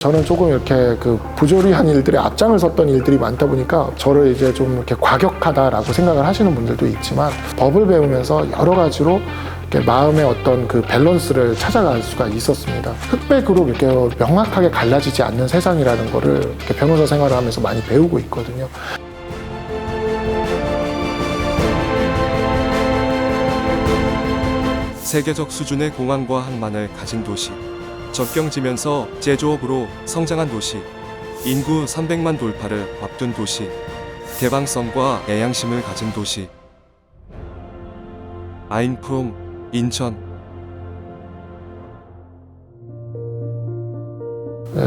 저는 조금 이렇게 부조리한 일들에 앞장을 섰던 일들이 많다 보니까 저를 이제 좀 이렇게 과격하다라고 생각을 하시는 분들도 있지만, 법을 배우면서 여러 가지로 이렇게 마음의 어떤 밸런스를 찾아갈 수가 있었습니다. 흑백으로 이렇게 명확하게 갈라지지 않는 세상이라는 거를 이렇게 변호사 생활을 하면서 많이 배우고 있거든요. 세계적 수준의 공항과 항만을 가진 도시, 적경지면서 제조업으로 성장한 도시, 인구 300만 돌파를 앞둔 도시, 개방성과 애양심을 가진 도시. 아인프롬, 인천.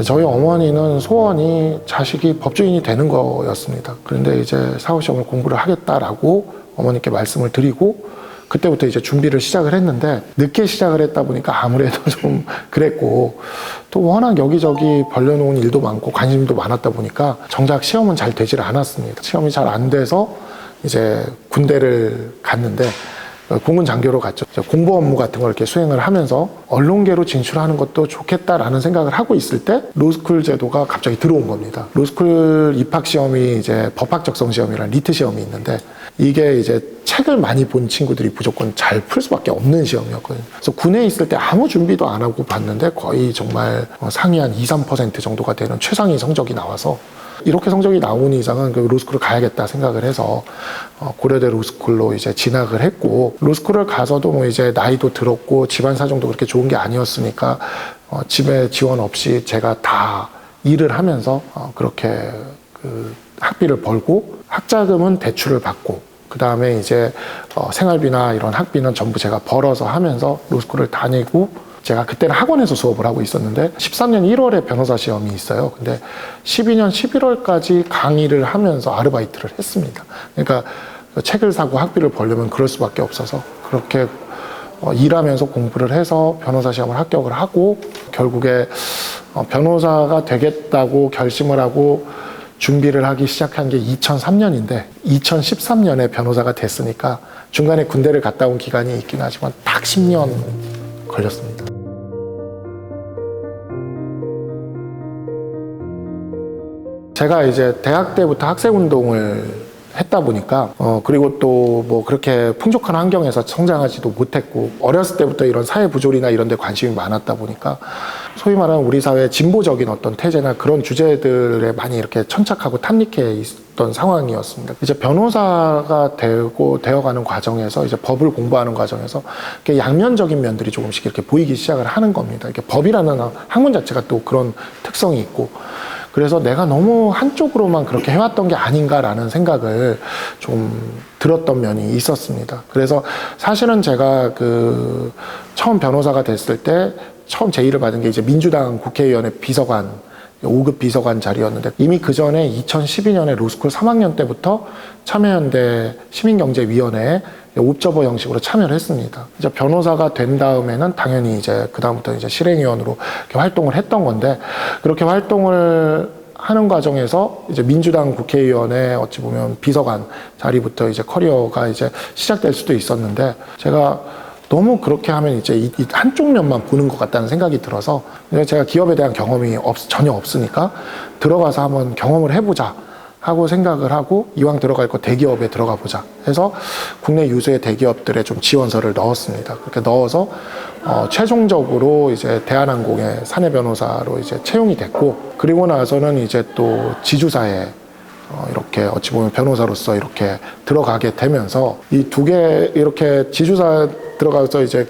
저희 어머니는 소원이 자식이 법조인이 되는 거였습니다. 그런데 이제 사후시험을 공부를 하겠다라고 어머니께 말씀을 드리고, 그때부터 이제 준비를 시작을 했는데, 늦게 시작을 했다 보니까 아무래도 좀 그랬고, 또 워낙 여기저기 벌려놓은 일도 많고 관심도 많았다 보니까 정작 시험은 잘 되질 않았습니다. 시험이 잘 안 돼서 이제 군대를 갔는데, 공군 장교로 갔죠. 공보 업무 같은 걸 이렇게 수행을 하면서 언론계로 진출하는 것도 좋겠다라는 생각을 하고 있을 때 로스쿨 제도가 갑자기 들어온 겁니다. 로스쿨 입학 시험이 이제 법학 적성 시험이라는 리트 시험이 있는데, 이게 이제 책을 많이 본 친구들이 무조건 잘 풀 수밖에 없는 시험이었거든요. 그래서 군에 있을 때 아무 준비도 안 하고 봤는데 거의 정말 상위 한 2, 3% 정도가 되는 최상위 성적이 나와서, 이렇게 성적이 나오는 이상은 로스쿨을 가야겠다 생각을 해서 고려대 로스쿨로 이제 진학을 했고, 로스쿨을 가서도 뭐 이제 나이도 들었고 집안 사정도 그렇게 좋은 게 아니었으니까 집에 지원 없이 제가 다 일을 하면서 그렇게 학비를 벌고, 학자금은 대출을 받고, 그 다음에 이제 생활비나 이런 학비는 전부 제가 벌어서 하면서 로스쿨을 다니고, 제가 그때는 학원에서 수업을 하고 있었는데 13년 1월에 변호사 시험이 있어요. 근데 12년 11월까지 강의를 하면서 아르바이트를 했습니다. 그러니까 책을 사고 학비를 벌려면 그럴 수밖에 없어서 그렇게 일하면서 공부를 해서 변호사 시험을 합격을 하고, 결국에 변호사가 되겠다고 결심을 하고 준비를 하기 시작한 게 2003년인데 2013년에 변호사가 됐으니까 중간에 군대를 갔다 온 기간이 있긴 하지만 딱 10년 걸렸습니다. 제가 이제 대학 때부터 학생운동을 했다 보니까 그리고 또 뭐 그렇게 풍족한 환경에서 성장하지도 못했고, 어렸을 때부터 이런 사회 부조리나 이런 데 관심이 많았다 보니까 소위 말하는 우리 사회의 진보적인 어떤 태제나 그런 주제들에 많이 이렇게 천착하고 탐닉해 있었던 상황이었습니다. 이제 변호사가 되어가는 과정에서, 이제 법을 공부하는 과정에서 이렇게 양면적인 면들이 조금씩 이렇게 보이기 시작을 하는 겁니다. 이렇게 법이라는 학문 자체가 또 그런 특성이 있고, 그래서 내가 너무 한쪽으로만 그렇게 해왔던 게 아닌가라는 생각을 좀 들었던 면이 있었습니다. 그래서 사실은 제가 처음 변호사가 됐을 때 처음 제의를 받은 게 이제 민주당 국회의원의 비서관, 5급 비서관 자리였는데, 이미 그 전에 2012년에 로스쿨 3학년 때부터 참여연대 시민경제위원회에 옵저버 형식으로 참여를 했습니다. 이제 변호사가 된 다음에는 당연히 이제 그다음부터 이제 실행위원으로 이렇게 활동을 했던 건데, 그렇게 활동을 하는 과정에서 이제 민주당 국회의원의 어찌 보면 비서관 자리부터 이제 커리어가 이제 시작될 수도 있었는데, 제가 너무 그렇게 하면 이제 이 한쪽 면만 보는 것 같다는 생각이 들어서, 제가 기업에 대한 경험이 전혀 없으니까 들어가서 한번 경험을 해보자 하고 생각을 하고, 이왕 들어갈 거 대기업에 들어가 보자 해서 국내 유수의 대기업들에 좀 지원서를 넣었습니다. 그렇게 넣어서 최종적으로 이제 대한항공의 사내 변호사로 이제 채용이 됐고, 그리고 나서는 이제 또 지주사에 이렇게 어찌 보면 변호사로서 이렇게 들어가게 되면서, 이 두 개 이렇게 지주사 들어가서 이제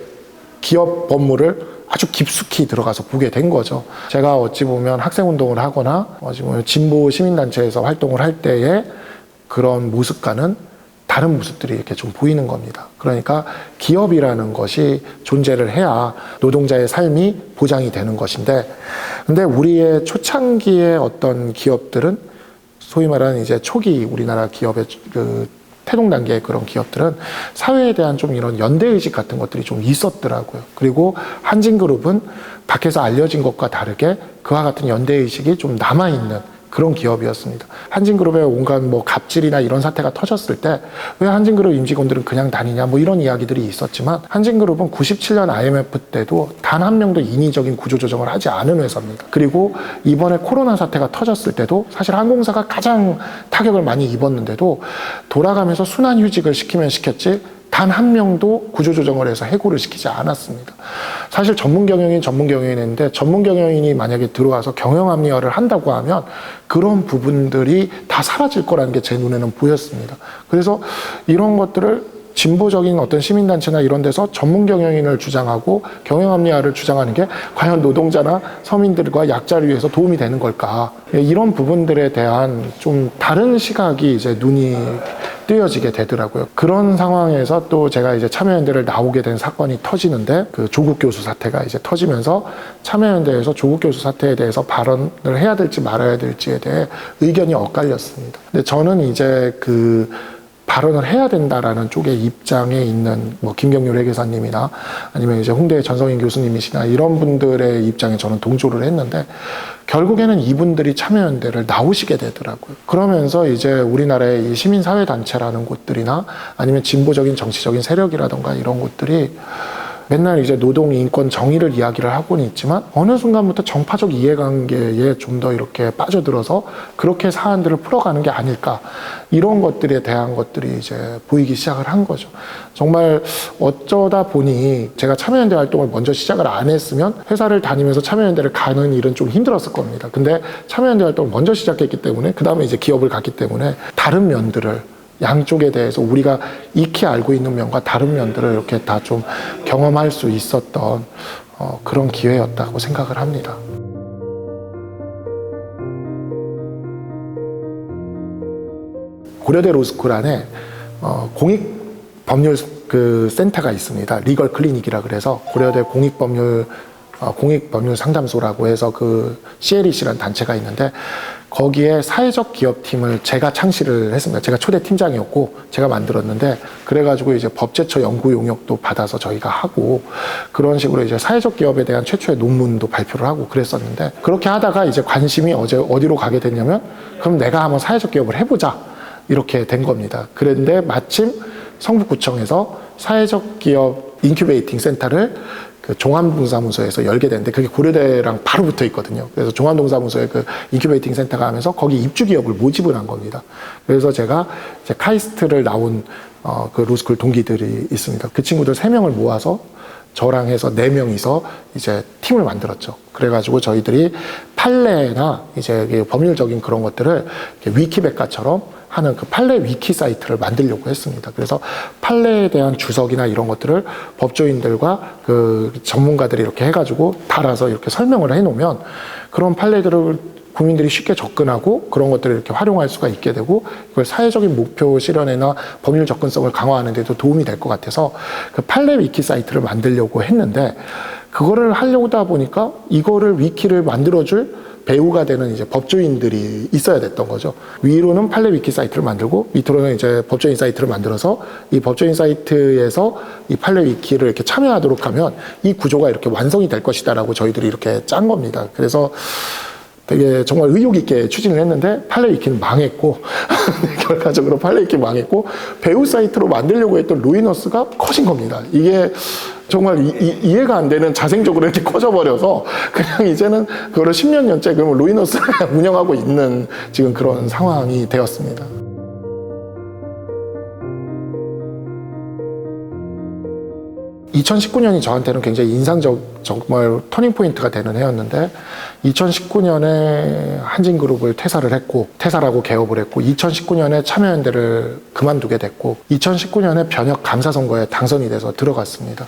기업 법무를 아주 깊숙이 들어가서 보게 된 거죠. 제가 어찌 보면 학생운동을 하거나 어찌 보면 진보 시민단체에서 활동을 할 때의 그런 모습과는 다른 모습들이 이렇게 좀 보이는 겁니다. 그러니까 기업이라는 것이 존재를 해야 노동자의 삶이 보장이 되는 것인데, 근데 우리의 초창기의 어떤 기업들은, 소위 말하는 이제 초기 우리나라 기업의 태동 단계의 그런 기업들은 사회에 대한 좀 이런 연대의식 같은 것들이 좀 있었더라고요. 그리고 한진그룹은 밖에서 알려진 것과 다르게 그와 같은 연대의식이 좀 남아있는 그런 기업이었습니다. 한진그룹의 온갖 뭐 갑질이나 이런 사태가 터졌을 때 왜 한진그룹 임직원들은 그냥 다니냐 뭐 이런 이야기들이 있었지만 한진그룹은 97년 IMF 때도 단 한 명도 인위적인 구조조정을 하지 않은 회사입니다. 그리고 이번에 코로나 사태가 터졌을 때도 사실 항공사가 가장 타격을 많이 입었는데도 돌아가면서 순환휴직을 시키면 시켰지 단 한 명도 구조조정을 해서 해고를 시키지 않았습니다. 사실 전문 경영인인데 전문 경영인이 만약에 들어와서 경영합리화를 한다고 하면 그런 부분들이 다 사라질 거라는 게 제 눈에는 보였습니다. 그래서 이런 것들을 진보적인 어떤 시민단체나 이런 데서 전문 경영인을 주장하고 경영합리화를 주장하는 게 과연 노동자나 서민들과 약자를 위해서 도움이 되는 걸까? 이런 부분들에 대한 좀 다른 시각이 이제 눈이 뜨여지게 되더라고요. 그런 상황에서 또 제가 이제 참여연대를 나오게 된 사건이 터지는데 그 조국 교수 사태가 이제 터지면서 참여연대에서 조국 교수 사태에 대해서 발언을 해야 될지 말아야 될지에 대해 의견이 엇갈렸습니다. 근데 저는 이제 그 발언을 해야 된다라는 쪽의 입장에 있는 뭐 김경률 회계사님이나 아니면 이제 홍대의 전성인 교수님이시나 이런 분들의 입장에 저는 동조를 했는데 결국에는 이분들이 참여연대를 나오시게 되더라고요. 그러면서 이제 우리나라의 이 시민사회단체라는 곳들이나 아니면 진보적인 정치적인 세력이라던가 이런 곳들이 맨날 이제 노동, 인권, 정의를 이야기를 하고는 있지만 어느 순간부터 정파적 이해관계에 좀 더 이렇게 빠져들어서 그렇게 사안들을 풀어가는 게 아닐까 이런 것들에 대한 것들이 이제 보이기 시작을 한 거죠. 정말 어쩌다 보니 제가 참여연대 활동을 먼저 시작을 안 했으면 회사를 다니면서 참여연대를 가는 일은 좀 힘들었을 겁니다. 근데 참여연대 활동을 먼저 시작했기 때문에 그 다음에 이제 기업을 갔기 때문에 다른 면들을 양쪽에 대해서 우리가 익히 알고 있는 면과 다른 면들을 이렇게 다 좀 경험할 수 있었던 그런 기회였다고 생각을 합니다. 고려대 로스쿨 안에 공익법률 그 센터가 있습니다. 리걸 클리닉이라 그래서 고려대 공익법률 상담소라고 해서 그 CLEC라는 단체가 있는데 거기에 사회적 기업팀을 제가 창시를 했습니다. 제가 초대 팀장이었고 제가 만들었는데 그래가지고 이제 법제처 연구 용역도 받아서 저희가 하고 그런 식으로 이제 사회적 기업에 대한 최초의 논문도 발표를 하고 그랬었는데 그렇게 하다가 이제 관심이 어디로 가게 됐냐면 그럼 내가 한번 사회적 기업을 해보자 이렇게 된 겁니다. 그런데 마침 성북구청에서 사회적 기업 인큐베이팅 센터를 그 종암동사무소에서 열게 됐는데 그게 고려대랑 바로 붙어 있거든요. 그래서 종암동사무소에 그 인큐베이팅 센터가 하면서 거기 입주 기업을 모집을 한 겁니다. 그래서 제가 이제 카이스트를 나온 그 로스쿨 동기들이 있습니다. 그 친구들 3명을 모아서 저랑 해서 4명이서 이제 팀을 만들었죠. 그래가지고 저희들이 판례나 이제 법률적인 그런 것들을 위키백과처럼 하는 그 판례 위키 사이트를 만들려고 했습니다. 그래서 판례에 대한 주석이나 이런 것들을 법조인들과 그 전문가들이 이렇게 해가지고 달아서 이렇게 설명을 해놓으면 그런 판례들을 국민들이 쉽게 접근하고 그런 것들을 이렇게 활용할 수가 있게 되고 그걸 사회적인 목표 실현이나 법률 접근성을 강화하는 데도 도움이 될 것 같아서 그 판례 위키 사이트를 만들려고 했는데 그거를 하려고 하다 보니까 이거를 위키를 만들어줄 배우가 되는 이제 법조인들이 있어야 됐던 거죠. 위로는 판례 위키 사이트를 만들고 밑으로는 이제 법조인 사이트를 만들어서 이 법조인 사이트에서 이 판례 위키를 이렇게 참여하도록 하면 이 구조가 이렇게 완성이 될 것이다라고 저희들이 이렇게 짠 겁니다. 그래서 되게 정말 의욕 있게 추진을 했는데 판례 위키는 망했고 결과적으로 판례 위키 망했고 배우 사이트로 만들려고 했던 루이너스가 커진 겁니다. 이게 정말 이해가 안 되는 자생적으로 이렇게 커져버려서 그냥 이제는 그거를 10몇 년째 그러면 루이너스를 운영하고 있는 지금 그런 상황이 되었습니다. (2019년이) 저한테는 굉장히 정말 터닝포인트가 되는 해였는데 2019년에 한진그룹을 퇴사라고 개업을 했고 2019년에 참여연대를 그만두게 됐고 2019년에 변협 감사선거에 당선이 돼서 들어갔습니다.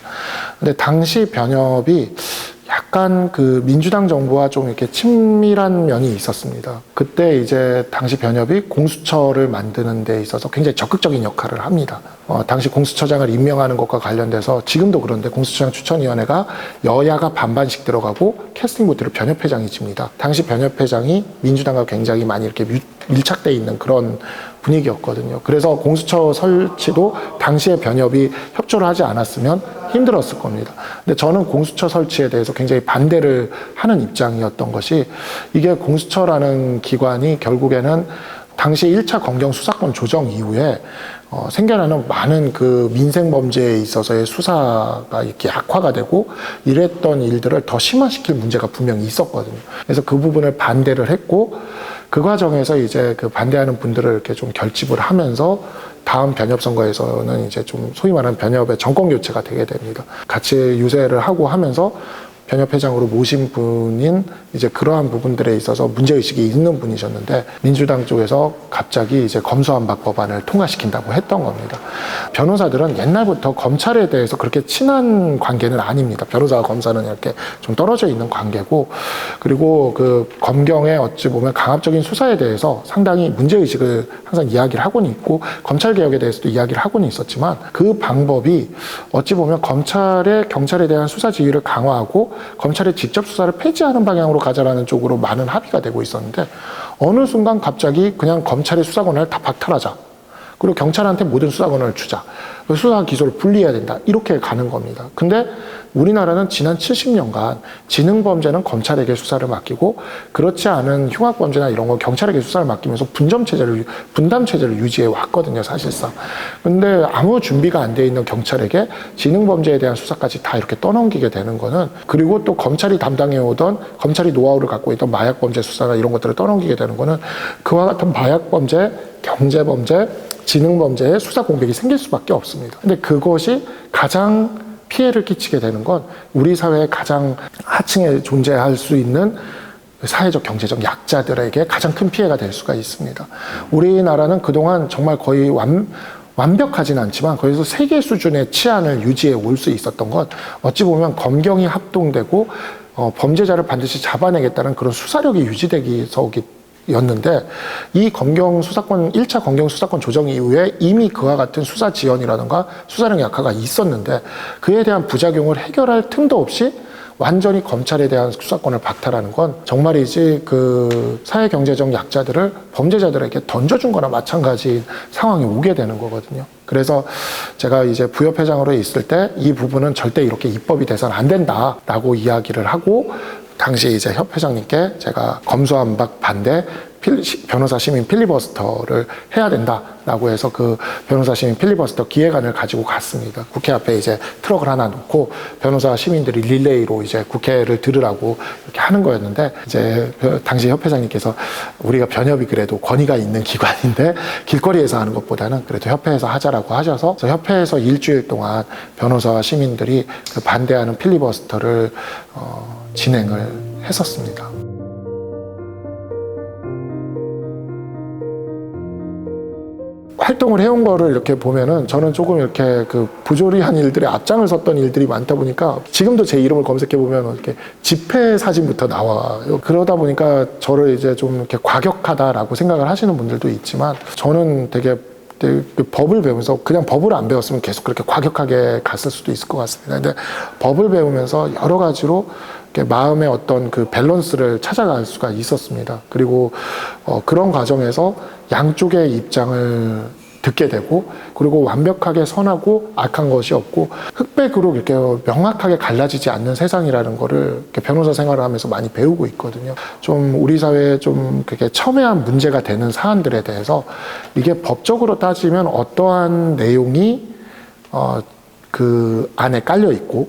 근데 당시 변협이 약간 그 민주당 정부와 좀 이렇게 친밀한 면이 있었습니다. 그때 이제 당시 변협이 공수처를 만드는 데 있어서 굉장히 적극적인 역할을 합니다. 당시 공수처장을 임명하는 것과 관련돼서 지금도 그런데 공수처장 추천위원회가 여야가 반반씩 들어가고 캐스팅 보트를 변협회장이 집니다. 당시 변협회장이 민주당과 굉장히 많이 이렇게 밀착돼 있는 그런 분위기였거든요. 그래서 공수처 설치도 당시에 변협이 협조를 하지 않았으면 힘들었을 겁니다. 근데 저는 공수처 설치에 대해서 굉장히 반대를 하는 입장이었던 것이 이게 공수처라는 기관이 결국에는 당시 1차 검경 수사권 조정 이후에 생겨나는 많은 그 민생 범죄에 있어서의 수사가 이렇게 악화가 되고 이랬던 일들을 더 심화시킬 문제가 분명히 있었거든요. 그래서 그 부분을 반대를 했고 그 과정에서 이제 그 반대하는 분들을 이렇게 좀 결집을 하면서 다음 변협 선거에서는 이제 좀 소위 말하는 변협의 정권 교체가 되게 됩니다. 같이 유세를 하고 하면서 변협회장으로 모신 분인 이제 그러한 부분들에 있어서 문제의식이 있는 분이셨는데 민주당 쪽에서 갑자기 이제 검수완박 법안을 통과시킨다고 했던 겁니다. 변호사들은 옛날부터 검찰에 대해서 그렇게 친한 관계는 아닙니다. 변호사와 검사는 이렇게 좀 떨어져 있는 관계고 그리고 그 검경의 어찌 보면 강압적인 수사에 대해서 상당히 문제의식을 항상 이야기를 하고는 있고 검찰개혁에 대해서도 이야기를 하고는 있었지만 그 방법이 어찌 보면 경찰에 대한 수사 지휘를 강화하고 검찰의 직접 수사를 폐지하는 방향으로 가자라는 쪽으로 많은 합의가 되고 있었는데 어느 순간 갑자기 그냥 검찰의 수사권을 다 박탈하자. 그리고 경찰한테 모든 수사권을 주자. 수사 기소를 분리해야 된다. 이렇게 가는 겁니다. 근데 우리나라는 지난 70년간 지능범죄는 검찰에게 수사를 맡기고 그렇지 않은 흉악범죄나 이런 거 경찰에게 수사를 맡기면서 분담 체제를 유지해 왔거든요, 사실상. 근데 아무 준비가 안 돼 있는 경찰에게 지능범죄에 대한 수사까지 다 이렇게 떠넘기게 되는 거는 그리고 또 검찰이 담당해 오던 검찰이 노하우를 갖고 있던 마약범죄 수사나 이런 것들을 떠넘기게 되는 거는 그와 같은 마약범죄, 경제범죄, 지능범죄에 수사 공백이 생길 수밖에 없습니다. 근데 그것이 가장 피해를 끼치게 되는 건 우리 사회의 가장 하층에 존재할 수 있는 사회적 경제적 약자들에게 가장 큰 피해가 될 수가 있습니다. 우리나라는 그동안 정말 거의 완벽하진 않지만 거기서 세계 수준의 치안을 유지해 올 수 있었던 건 어찌 보면 검경이 합동되고 범죄자를 반드시 잡아내겠다는 그런 수사력이 유지되기서기 였는데 이 1차 검경 수사권 조정 이후에 이미 그와 같은 수사 지연이라든가 수사력 약화가 있었는데 그에 대한 부작용을 해결할 틈도 없이 완전히 검찰에 대한 수사권을 박탈하는 건 정말이지 그 사회 경제적 약자들을 범죄자들에게 던져준 거나 마찬가지인 상황이 오게 되는 거거든요. 그래서 제가 이제 부협회장으로 있을 때 이 부분은 절대 이렇게 입법이 돼서는 안 된다라고 이야기를 하고 당시 이제 협회장님께 제가 검수완박 반대 변호사 시민 필리버스터를 해야 된다라고 해서 그 변호사 시민 필리버스터 기획안을 가지고 갔습니다. 국회 앞에 이제 트럭을 하나 놓고 변호사 시민들이 릴레이로 이제 국회를 들으라고 이렇게 하는 거였는데 이제 당시 협회장님께서 우리가 변협이 그래도 권위가 있는 기관인데 길거리에서 하는 것보다는 그래도 협회에서 하자라고 하셔서 협회에서 일주일 동안 변호사와 시민들이 그 반대하는 필리버스터를 진행을 했었습니다. 활동을 해온 거를 이렇게 보면은 저는 조금 이렇게 그 부조리한 일들에 앞장을 섰던 일들이 많다 보니까 지금도 제 이름을 검색해 보면 이렇게 집회 사진부터 나와요. 그러다 보니까 저를 이제 좀 이렇게 과격하다라고 생각을 하시는 분들도 있지만 저는 되게 법을 배우면서 그냥 법을 안 배웠으면 계속 그렇게 과격하게 갔을 수도 있을 것 같습니다. 근데 법을 배우면서 여러 가지로 마음의 어떤 그 밸런스를 찾아갈 수가 있었습니다. 그리고 그런 과정에서 양쪽의 입장을 듣게 되고 그리고 완벽하게 선하고 악한 것이 없고 흑백으로 이렇게 명확하게 갈라지지 않는 세상이라는 거를 이렇게 변호사 생활을 하면서 많이 배우고 있거든요. 좀 우리 사회에 좀 그게 첨예한 문제가 되는 사안들에 대해서 이게 법적으로 따지면 어떠한 내용이 그 안에 깔려 있고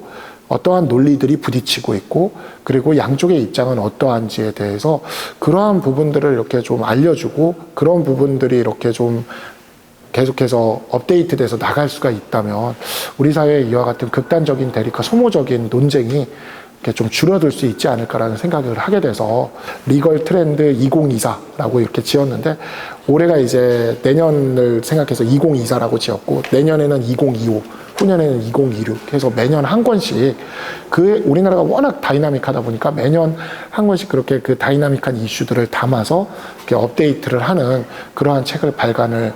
어떠한 논리들이 부딪히고 있고 그리고 양쪽의 입장은 어떠한지에 대해서 그러한 부분들을 이렇게 좀 알려주고 그런 부분들이 이렇게 좀 계속해서 업데이트돼서 나갈 수가 있다면 우리 사회에 이와 같은 극단적인 대립과 소모적인 논쟁이 이렇게 좀 줄어들 수 있지 않을까라는 생각을 하게 돼서 리걸 트렌드 2024라고 이렇게 지었는데 올해가 이제 내년을 생각해서 2024라고 지었고 내년에는 2025 후년에는 2026 해서 매년 한 권씩 그 우리나라가 워낙 다이나믹하다 보니까 매년 한 권씩 그렇게 그 다이나믹한 이슈들을 담아서 이렇게 업데이트를 하는 그러한 책을 발간을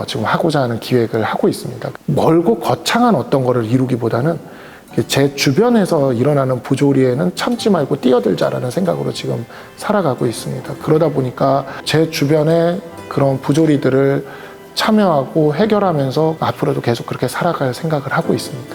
지금 하고자 하는 기획을 하고 있습니다. 멀고 거창한 어떤 거를 이루기보다는 제 주변에서 일어나는 부조리에는 참지 말고 뛰어들자라는 생각으로 지금 살아가고 있습니다. 그러다 보니까 제 주변에 그런 부조리들을 참여하고 해결하면서 앞으로도 계속 그렇게 살아갈 생각을 하고 있습니다.